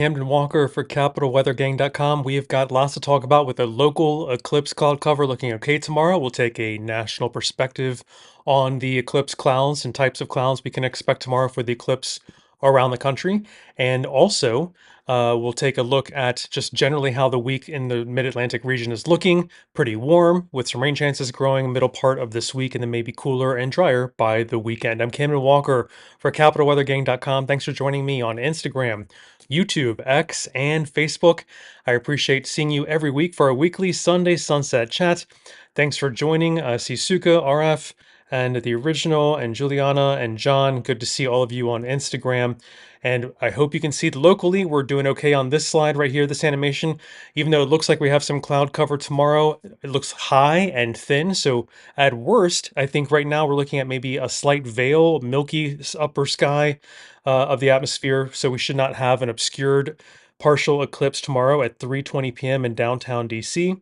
Camden Walker for CapitalWeatherGang.com. We have got lots to talk about with a local eclipse cloud cover looking okay tomorrow. We'll take a national perspective on the eclipse clouds and types of clouds we can expect tomorrow for the eclipse around the country. And also, we'll take a look at just generally how the week in the mid-Atlantic region is looking. Pretty warm with some rain chances growing middle part of this week and then maybe cooler and drier by the weekend. I'm Camden Walker for CapitalWeatherGang.com. Thanks for joining me on Instagram, YouTube, X, and Facebook. I appreciate seeing you every week for our weekly Sunday Sunset Chat. Thanks for joining Sisuka, RF, and the original, and Juliana and John. Good to see all of you on Instagram. And I hope you can see it locally. We're doing okay on this slide right here, this animation. Even though it looks like we have some cloud cover tomorrow, it looks high and thin. So at worst, I think right now we're looking at maybe a slight veil, milky upper sky of the atmosphere. So we should not have an obscured partial eclipse tomorrow at 3:20 p.m. in downtown DC.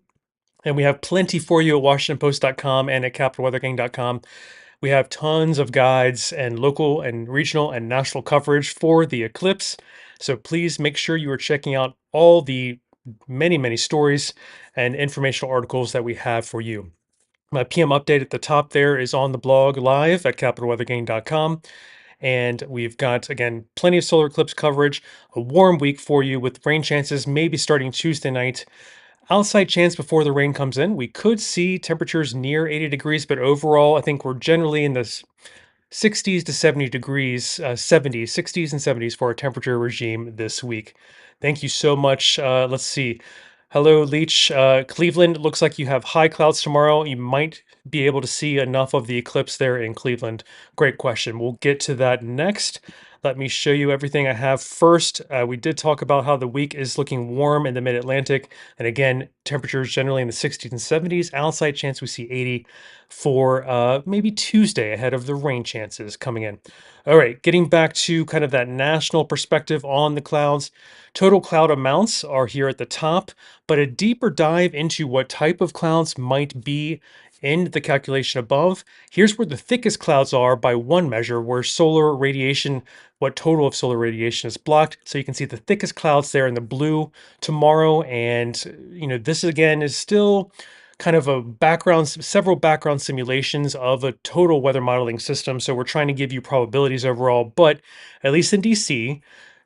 And we have plenty for you at WashingtonPost.com and at CapitalWeatherGang.com. We have tons of guides and local and regional and national coverage for the eclipse. So please make sure you are checking out all the many stories and informational articles that we have for you. My PM update at the top there is on the blog live at CapitalWeatherGang.com. And we've got, again, plenty of solar eclipse coverage, a warm week for you with rain chances maybe starting Tuesday night. Outside chance before the rain comes in. We could see temperatures near 80 degrees, but overall, I think we're generally in this 60s to 70 degrees, 70s, 60s and 70s for our temperature regime this week. Thank you so much. Let's see. Hello, Leach. Cleveland, looks like you have high clouds tomorrow. You might be able to see enough of the eclipse there in Cleveland. Great question. We'll get to that next. Let me show you everything I have first. We did talk about how the week is looking warm in the mid-Atlantic. And again, temperatures generally in the 60s and 70s. Outside chance we see 80 for maybe Tuesday ahead of the rain chances coming in. All right, getting back to kind of that national perspective on the clouds. Total cloud amounts are here at the top, but a deeper dive into what type of clouds might be in the calculation above. Here's where the thickest clouds are by one measure, where solar radiation, what total of solar radiation is blocked. So you can see the thickest clouds there in the blue tomorrow. And, this again is still kind of a background, several background simulations of a total weather modeling system. So we're trying to give you probabilities overall, but at least in DC,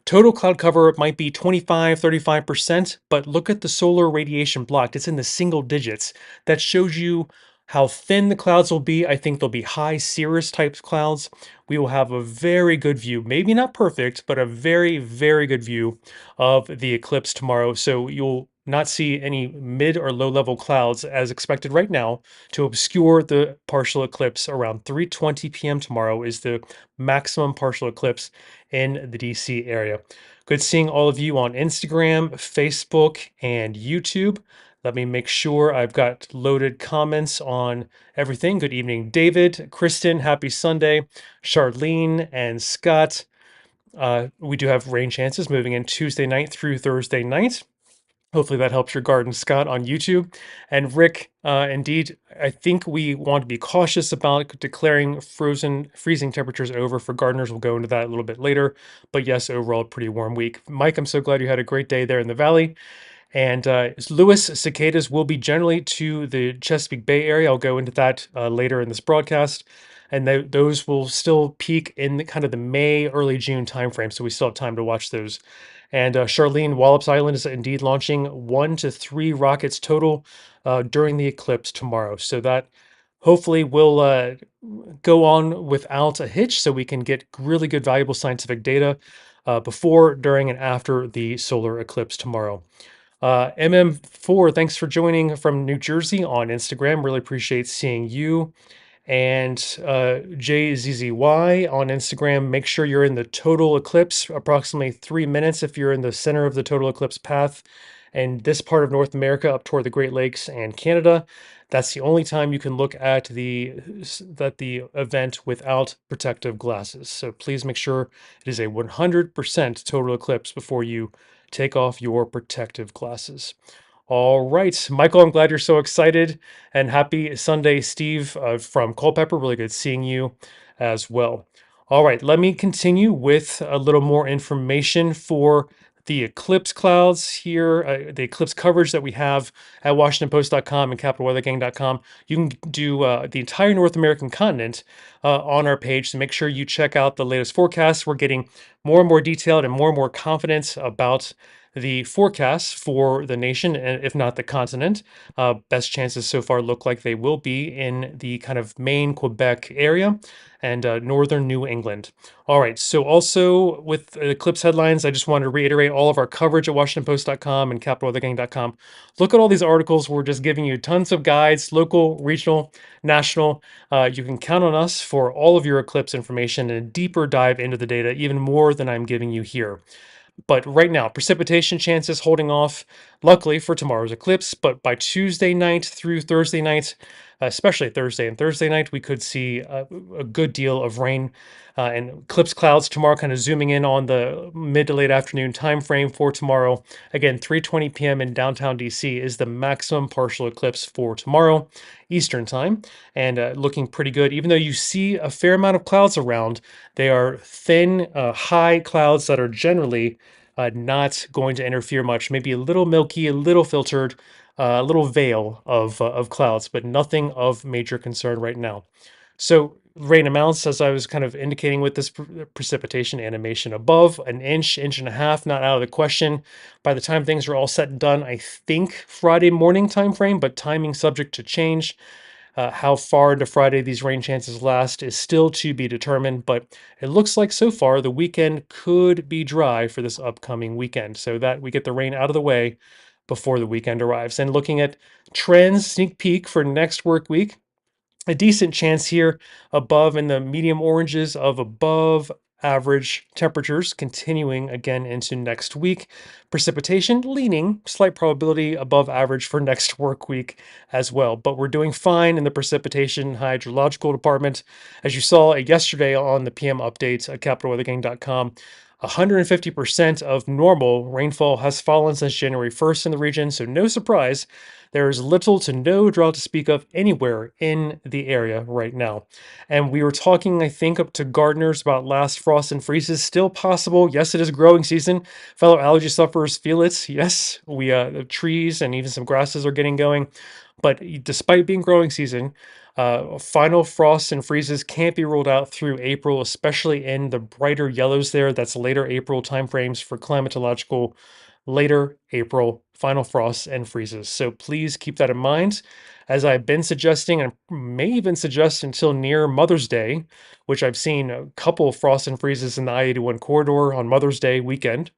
total cloud cover might be 25, 35%, but look at the solar radiation blocked. It's in the single digits. That shows you how thin the clouds will be. I think they'll be high cirrus type clouds. We will have a very good view, maybe not perfect, but a very good view of the eclipse tomorrow. So you'll not see any mid or low level clouds as expected right now to obscure the partial eclipse. Around 3:20 p.m. tomorrow is the maximum partial eclipse in the DC area. Good seeing all of you on Instagram, Facebook, and YouTube. Let me make sure I've got loaded comments on everything. Good evening, David, Kristen, happy Sunday, Charlene, and Scott. We do have rain chances moving in Tuesday night through Thursday night. Hopefully that helps your garden, Scott, on YouTube. And Rick, indeed, I think we want to be cautious about declaring freezing temperatures over for gardeners. We'll go into that a little bit later. But yes, overall, pretty warm week. Mike, I'm so glad you had a great day there in the valley. And Lewis, cicadas will be generally to the Chesapeake Bay area. I'll go into that later in this broadcast. And those will still peak in kind of the May, early June timeframe. So we still have time to watch those. And Charlene, Wallops Island is indeed launching 1 to 3 rockets total during the eclipse tomorrow. So that hopefully will go on without a hitch so we can get really good, valuable scientific data before, during, and after the solar eclipse tomorrow. MM4, thanks for joining from New Jersey on Instagram. Really appreciate seeing you. And JZZY on Instagram, make sure you're in the total eclipse, approximately 3 minutes if you're in the center of the total eclipse path. And this part of North America up toward the Great Lakes and Canada, that's the only time you can look at the event without protective glasses. So please make sure it is a 100% total eclipse before you take off your protective glasses. All right, Michael, I'm glad you're so excited, and happy Sunday, Steve from Culpeper. Really good seeing you as well. All right, let me continue with a little more information for the eclipse clouds here, the eclipse coverage that we have at WashingtonPost.com and CapitalWeatherGang.com. You can do the entire North American continent on our page. So make sure you check out the latest forecasts. We're getting more and more detailed and more confidence about the forecasts for the nation, and if not the continent. Best chances so far look like they will be in the kind of Maine, Quebec area and northern New England. All right. So also with Eclipse headlines, I just want to reiterate all of our coverage at WashingtonPost.com and CapitalWeatherGang.com. Look at all these articles. We're just giving you tons of guides, local, regional, national. You can count on us for all of your Eclipse information and a deeper dive into the data, even more than I'm giving you here. But right now, precipitation chances holding off, luckily for tomorrow's eclipse. But by Tuesday night through Thursday night, especially Thursday and Thursday night, we could see a good deal of rain and eclipse clouds tomorrow, kind of zooming in on the mid to late afternoon time frame for tomorrow. Again, 3:20 p.m. in downtown DC is the maximum partial eclipse for tomorrow, Eastern time, and looking pretty good. Even though you see a fair amount of clouds around, they are thin, high clouds that are generally not going to interfere much. Maybe a little milky, a little filtered, a little veil of clouds, but nothing of major concern right now. So rain amounts, as I was kind of indicating with this precipitation animation above, an inch, inch and a half, not out of the question. By the time things are all said and done, I think Friday morning time frame, but timing subject to change. How far into Friday these rain chances last is still to be determined, but it looks like so far the weekend could be dry for this upcoming weekend, so that we get the rain out of the way before the weekend arrives. And looking at trends, sneak peek for next work week, a decent chance here above in the medium oranges of above average temperatures continuing again into next week. Precipitation leaning slight probability above average for next work week as well. But we're doing fine in the precipitation hydrological department. As you saw yesterday on the PM updates at capitalweathergang.com, 150% of normal rainfall has fallen since January 1st in the region, so no surprise there is little to no drought to speak of anywhere in the area right now. And we were talking, I think, up to gardeners about last frost and freezes. Still possible. Yes, it is growing season. Fellow allergy sufferers feel it. Yes, the trees and even some grasses are getting going. But despite being growing season, final frosts and freezes can't be ruled out through April, especially in the brighter yellows there. That's later April timeframes for climatological later April final frosts and freezes. So please keep that in mind. As I've been suggesting, and may even suggest until near Mother's Day, which I've seen a couple of frost and freezes in the I-81 corridor on Mother's Day weekend.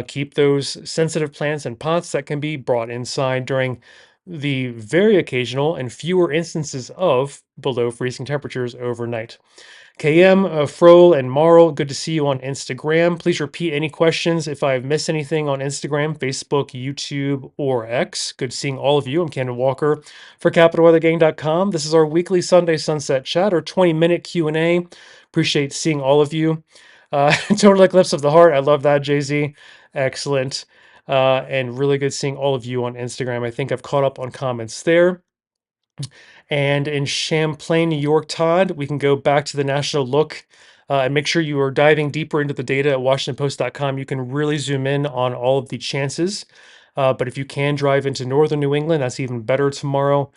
Keep those sensitive plants in pots that can be brought inside during the very occasional and fewer instances of below freezing temperatures overnight. KM, Frohl, and Marl, good to see you on Instagram. Please repeat any questions if I've missed anything on Instagram, Facebook, YouTube, or X. Good seeing all of you. I'm Camden Walker for CapitalWeatherGang.com. This is our weekly Sunday Sunset Chat, or 20-minute Q&A. Appreciate seeing all of you. Total Eclipse of the Heart. I love that, Jay-Z. Excellent. And really good seeing all of you on Instagram. I think I've caught up on comments there. And in Champlain, New York, Todd, we can go back to the national look and make sure you are diving deeper into the data at WashingtonPost.com. You can really zoom in on all of the chances. But if you can drive into northern New England, that's even better tomorrow.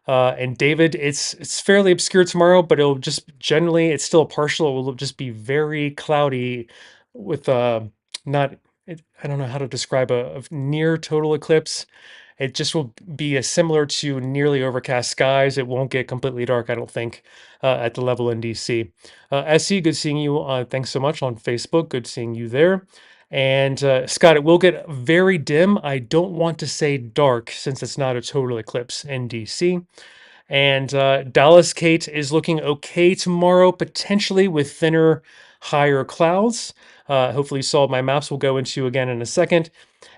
And David, it's fairly obscure tomorrow, but it'll just generally it's still a partial. It will just be very cloudy with not. I don't know how to describe a near total eclipse. It just will be a similar to nearly overcast skies. It won't get completely dark, I don't think, at the level in DC. SC, good seeing you. Thanks so much on Facebook. Good seeing you there. And Scott, it will get very dim. I don't want to say dark since it's not a total eclipse in DC. And Dallas, Kate, is looking okay tomorrow, potentially with thinner, higher clouds. Hopefully, you saw my maps we'll go into again in a second.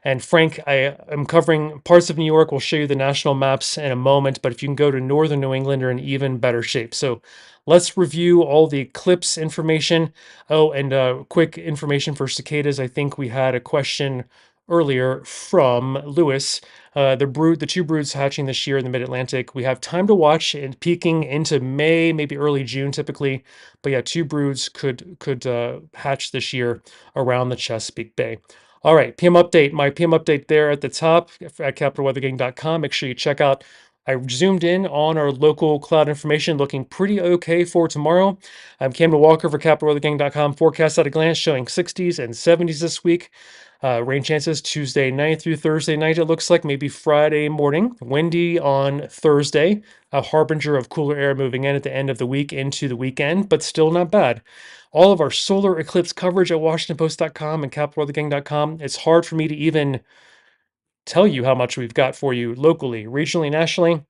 And Frank, I am covering parts of New York. We'll show you the national maps in a moment, but if you can go to northern New England, you're in even better shape. So let's review all the eclipse information. Oh, and quick information for cicadas. I think we had a question earlier from Lewis. The two broods hatching this year in the Mid-Atlantic. We have time to watch and peaking into May, maybe early June typically. But yeah, two broods could hatch this year around the Chesapeake Bay. All right, PM update. My PM update there at the top at capitalweathergang.com. Make sure you check out. I zoomed in on our local cloud information, looking pretty okay for tomorrow. I'm Cameron Walker for capitalweathergang.com. Forecast at a glance showing 60s and 70s this week. Rain chances Tuesday night through Thursday night, it looks like, maybe Friday morning. Windy on Thursday, a harbinger of cooler air moving in at the end of the week into the weekend, but still not bad. All of our solar eclipse coverage at WashingtonPost.com and CapitalWeatherGang.com. It's hard for me to even tell you how much we've got for you locally, regionally, nationally.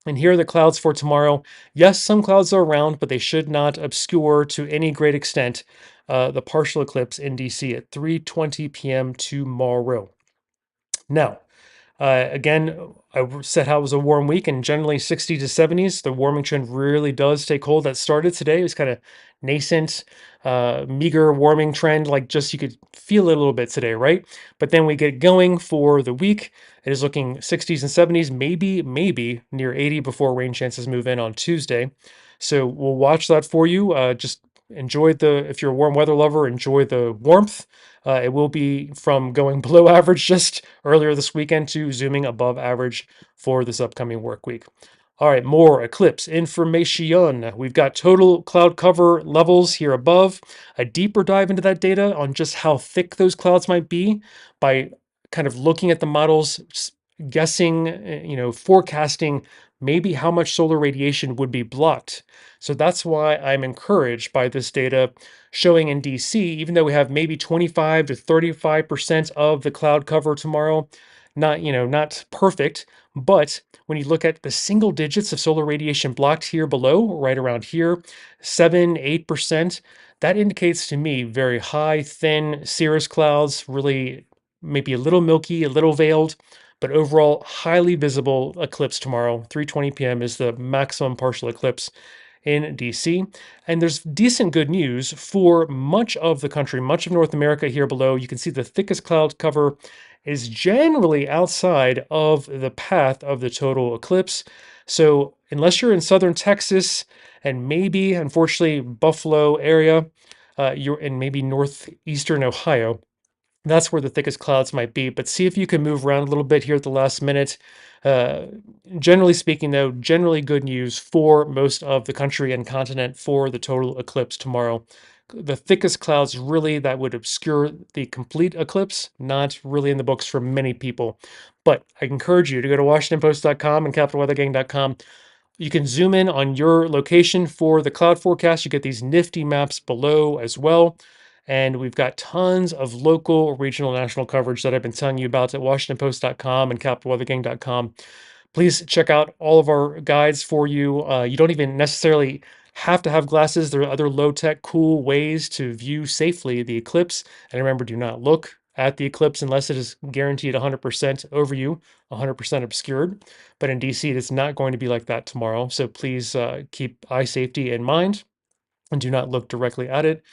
And here are the clouds for tomorrow. Yes, some clouds are around, but they should not obscure to any great extent the partial eclipse in DC at 3:20 p.m. tomorrow. Now, again, said how it was a warm week and generally 60 to 70s. The warming trend really does take hold. That started today. It was kind of nascent, meager warming trend, like just you could feel it a little bit today, right? But then we get going for the week. It is looking 60s and 70s, maybe near 80 before rain chances move in on Tuesday. So we'll watch that for you. Just enjoy if you're a warm weather lover, enjoy the warmth. It will be from going below average just earlier this weekend to zooming above average for this upcoming work week. All right, more eclipse information. We've got total cloud cover levels here above. A deeper dive into that data on just how thick those clouds might be by kind of looking at the models, guessing, forecasting maybe how much solar radiation would be blocked. So that's why I'm encouraged by this data showing in DC, even though we have maybe 25 to 35% of the cloud cover tomorrow, not perfect, but when you look at the single digits of solar radiation blocked here below, right around here, 7, 8%, that indicates to me very high, thin cirrus clouds, really maybe a little milky, a little veiled, but overall highly visible eclipse tomorrow. 3:20 p.m. is the maximum partial eclipse in DC. And there's decent good news for much of the country, much of North America here below. You can see the thickest cloud cover is generally outside of the path of the total eclipse. So, unless you're in southern Texas and maybe, unfortunately, Buffalo area, you're in maybe northeastern Ohio, that's where the thickest clouds might be, but see if you can move around a little bit here at the last minute. Uh, Generally speaking, though, generally good news for most of the country and continent for the total eclipse tomorrow. The thickest clouds really that would obscure the complete eclipse, not really in the books for many people. But I encourage you to go to WashingtonPost.com and CapitalWeatherGang.com. You can zoom in on your location for the cloud forecast. You get these nifty maps below as well. And we've got tons of local, regional, national coverage that I've been telling you about at WashingtonPost.com and CapitalWeatherGang.com. Please check out all of our guides for you. You don't even necessarily have to have glasses. There are other low-tech, cool ways to view safely the eclipse. And remember, do not look at the eclipse unless it is guaranteed 100% over you, 100% obscured. But in DC, it's not going to be like that tomorrow. So please keep eye safety in mind and do not look directly at it.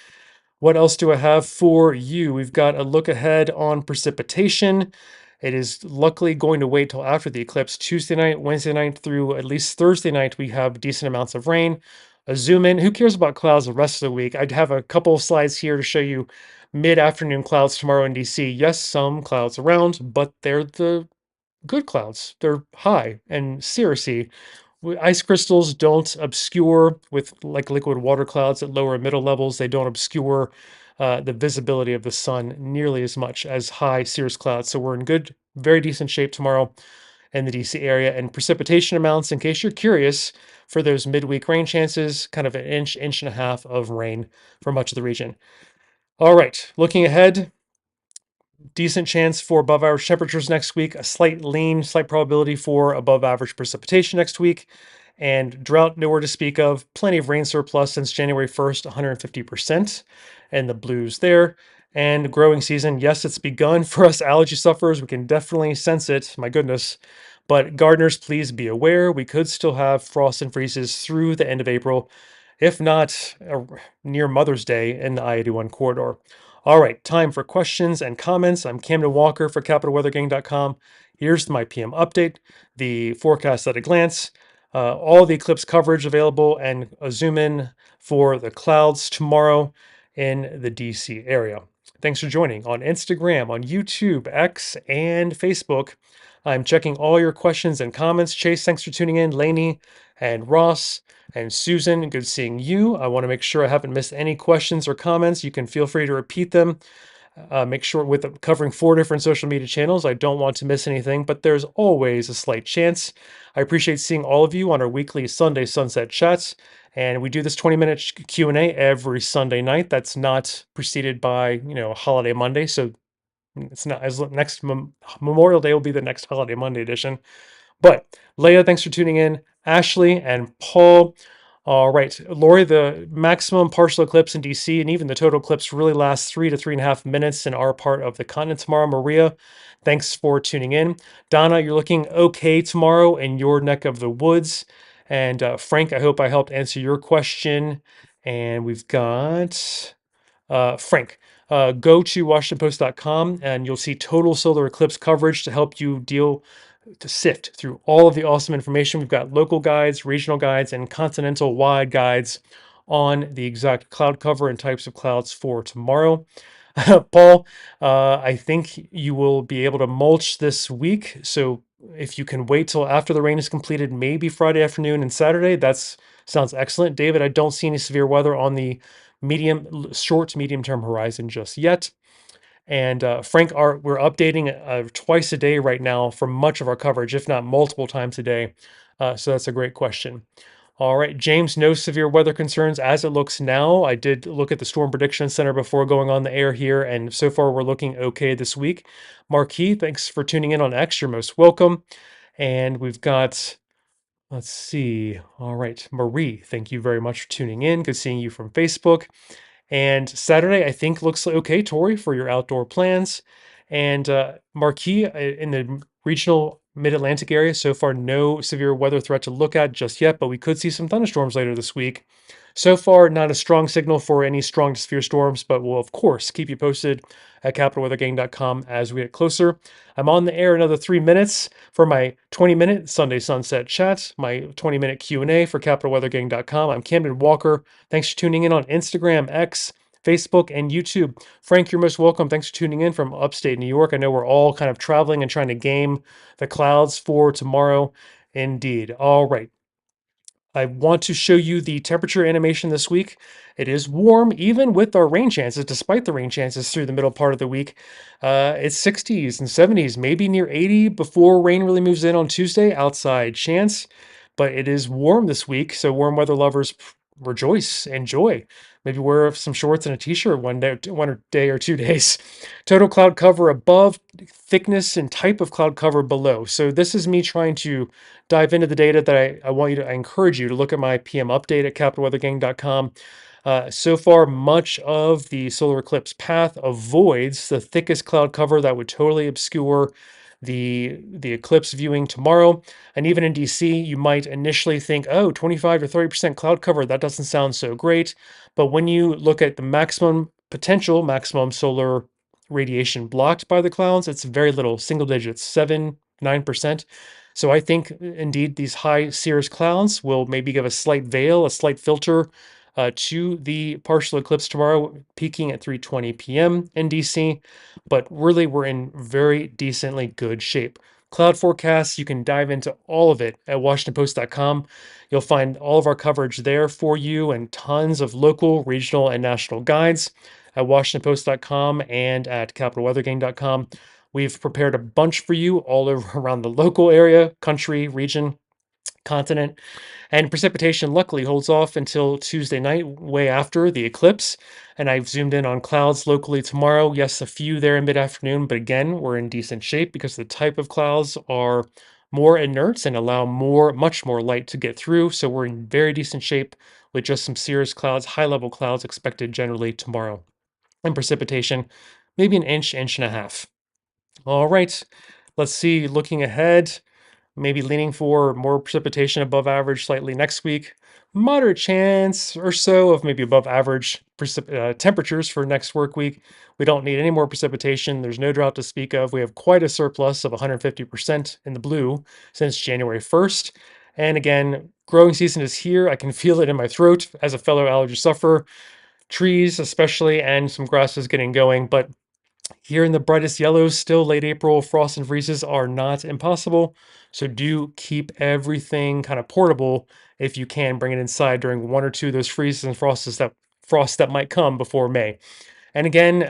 What else do I have for you? We've got a look ahead on precipitation. It is luckily going to wait till after the eclipse. Tuesday night, Wednesday night through at least Thursday night, we have decent amounts of rain. A zoom in. Who cares about clouds the rest of the week? I'd have a couple of slides here to show you mid-afternoon clouds tomorrow in DC. Yes, some clouds around, but they're the good clouds. They're high and cirrusy. Ice crystals don't obscure with like liquid water clouds at lower and middle levels. They don't obscure the visibility of the sun nearly as much as high cirrus clouds. So we're in good, very decent shape tomorrow in the DC area. And precipitation amounts, in case you're curious, for those midweek rain chances, kind of an inch, inch and a half of rain for much of the region. All right, looking ahead, decent chance for above average temperatures next week, a slight probability for above average precipitation next week, and drought nowhere to speak of. Plenty of rain surplus since January 1st, 150%, and the blues there. And growing season, yes, it's begun for us allergy sufferers. We can definitely sense it, my goodness. But gardeners, please be aware we could still have frost and freezes through the end of April, if not near Mother's Day in the I-81 corridor. All right, time for questions and comments. I'm Camden Walker for CapitalWeatherGang.com. Here's my PM update, the forecast at a glance, all the eclipse coverage available, and a zoom in for the clouds tomorrow in the DC area. Thanks for joining on Instagram, on YouTube, X, and Facebook. I'm checking all your questions and comments. Chase, thanks for tuning in. Lainey and Ross and Susan, good seeing you. I want to make sure I haven't missed any questions or comments. You can feel free to repeat them. Make sure with covering 4 different social media channels, I don't want to miss anything, but there's always a slight chance. I appreciate seeing all of you on our weekly Sunday sunset chats, and we do this 20-minute Q&A every Sunday night. That's not preceded by a holiday Monday, so it's not as next Memorial Day will be the next holiday Monday edition. But Leah, thanks for tuning in. Ashley and Paul. All right, Lori, the maximum partial eclipse in DC and even the total eclipse really lasts 3 to 3.5 minutes in our part of the continent tomorrow. Maria, thanks for tuning in. Donna, you're looking okay tomorrow in your neck of the woods. And Frank, I hope I helped answer your question. And we've got Frank. Go to WashingtonPost.com and you'll see total solar eclipse coverage to help you to sift through all of the awesome information. We've got local guides, regional guides, and continental wide guides on the exact cloud cover and types of clouds for tomorrow. Paul, I think you will be able to mulch this week. So if you can wait till after the rain is completed, maybe Friday afternoon and Saturday, that sounds excellent. David, I don't see any severe weather on the short to medium term horizon just yet. And Frank, we're updating twice a day right now for much of our coverage, if not multiple times a day. So that's a great question. All right, James, no severe weather concerns as it looks now. I did look at the Storm Prediction Center before going on the air here, and so far we're looking okay this week. Marquis, thanks for tuning in on X. You're most welcome. And we've got, let's see. All right, Marie, thank you very much for tuning in. Good seeing you from Facebook. And Saturday, I think, looks okay, Tori, for your outdoor plans. And Marquis in the regional mid Atlantic area, so far, no severe weather threat to look at just yet, but we could see some thunderstorms later this week. So far, not a strong signal for any strong severe storms, but we'll, of course, keep you posted at capitalweathergang.com as we get closer. I'm on the air another 3 minutes for my 20-minute Sunday Sunset chat, my 20-minute Q&A for capitalweathergang.com. I'm Camden Walker. Thanks for tuning in on Instagram, X, Facebook, and YouTube. Frank, you're most welcome. Thanks for tuning in from upstate New York. I know we're all kind of traveling and trying to game the clouds for tomorrow. Indeed. All right. I want to show you the temperature animation this week. It is warm, even with our rain chances, despite the rain chances through the middle part of the week. It's 60s and 70s, maybe near 80 before rain really moves in on Tuesday, outside chance. But it is warm this week, so warm weather lovers rejoice, enjoy. Maybe wear some shorts and a t-shirt one day or 2 days. Total cloud cover above, thickness and type of cloud cover below. So this is me trying to dive into the data that I encourage you to look at my PM update at capitalweathergang.com. So far, much of the solar eclipse path avoids the thickest cloud cover that would totally obscure the eclipse viewing tomorrow. And even in DC, you might initially think, oh, 25 to 30% cloud cover, that doesn't sound so great. But when you look at the maximum solar radiation blocked by the clouds, it's very little, single digits, 7, 9%. So I think indeed these high cirrus clouds will maybe give a slight veil, a slight filter to the partial eclipse tomorrow, peaking at 3:20 p.m. in DC. But really, we're in very decently good shape. Cloud forecasts, you can dive into all of it at WashingtonPost.com. You'll find all of our coverage there for you and tons of local, regional, and national guides at WashingtonPost.com and at CapitalWeatherGang.com. We've prepared a bunch for you all over around the local area, country, region, continent. And precipitation luckily holds off until Tuesday night, way after the eclipse. And I've zoomed in on clouds locally tomorrow. Yes, a few there in mid afternoon, but again, we're in decent shape because the type of clouds are more inert and allow much more light to get through. So we're in very decent shape with just some cirrus clouds, high level clouds expected generally tomorrow. And precipitation, maybe an inch, inch and a half. All right, let's see, looking ahead. Maybe leaning for more precipitation above average slightly next week. Moderate chance or so of maybe above average temperatures for next work week. We don't need any more precipitation. There's no drought to speak of. We have quite a surplus of 150% in the blue since January 1st. And again, growing season is here. I can feel it in my throat as a fellow allergy sufferer. trees, especially, and some grasses getting going. But here in the brightest yellows, still late April, frost and freezes are not impossible. So do keep everything kind of portable if you can. Bring it inside during one or two of those freezes and frosts that might come before May. And again,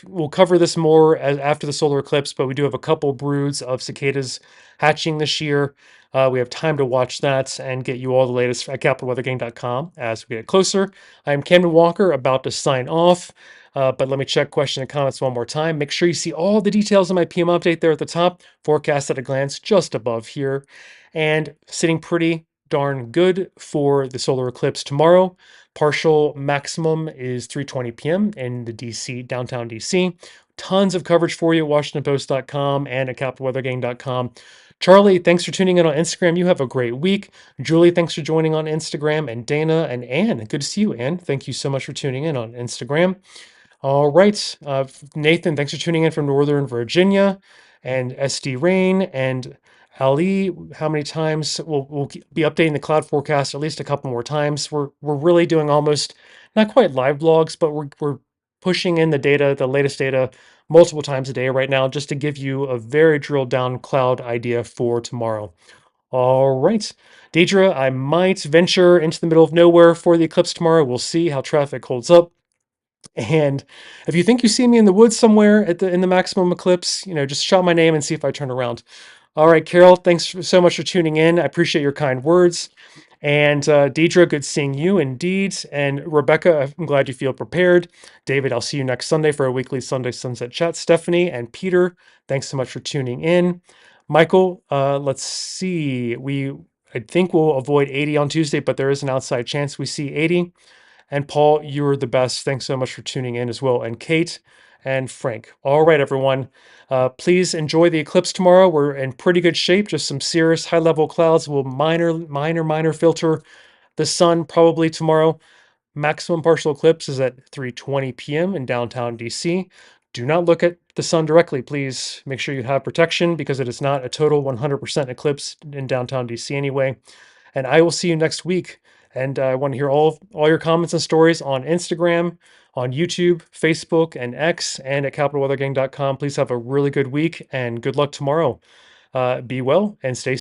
we'll cover this more after the solar eclipse, but we do have a couple broods of cicadas hatching this year. We have time to watch that and get you all the latest at capitalweathergang.com as we get closer. I'm Camden Walker, about to sign off, but let me check question and comments one more time. Make sure you see all the details in my PM update there at the top, forecast at a glance just above here, and sitting pretty darn good for the solar eclipse tomorrow. Partial maximum is 3:20 p.m. in the DC, downtown DC. Tons of coverage for you at WashingtonPost.com and at CapitalWeatherGang.com. Charlie, thanks for tuning in on Instagram. You have a great week. Julie, thanks for joining on Instagram. And Dana and Ann, good to see you, Ann. Thank you so much for tuning in on Instagram. All right. Nathan, thanks for tuning in from Northern Virginia. And SD Rain and Ali, how many times be updating the cloud forecast at least a couple more times. We're really doing almost not quite live blogs, but we're pushing in the data, the latest data, multiple times a day right now, just to give you a very drilled down cloud idea for tomorrow. All right. Deidre, I might venture into the middle of nowhere for the eclipse tomorrow. We'll see how traffic holds up. And if you think you see me in the woods somewhere in the maximum eclipse, just shout my name and see if I turn around. All right, Carol, thanks so much for tuning in. I appreciate your kind words. And Deidre, good seeing you indeed. And Rebecca, I'm glad you feel prepared. David, I'll see you next Sunday for a weekly Sunday Sunset Chat. Stephanie and Peter, thanks so much for tuning in. Michael, let's see. I think we'll avoid 80 on Tuesday, but there is an outside chance we see 80. And Paul, you're the best. Thanks so much for tuning in as well. And Kate and Frank. All right, everyone. Please enjoy the eclipse tomorrow. We're in pretty good shape. Just some serious high level clouds will minor filter the sun probably tomorrow. Maximum partial eclipse is at 3:20 p.m. in downtown DC. Do not look at the sun directly, please. Make sure you have protection because it is not a total 100% eclipse in downtown DC anyway. And I will see you next week. And I want to hear all your comments and stories on Instagram, on YouTube, Facebook, and X, and at capitalweathergang.com. Please have a really good week and good luck tomorrow. Be well and stay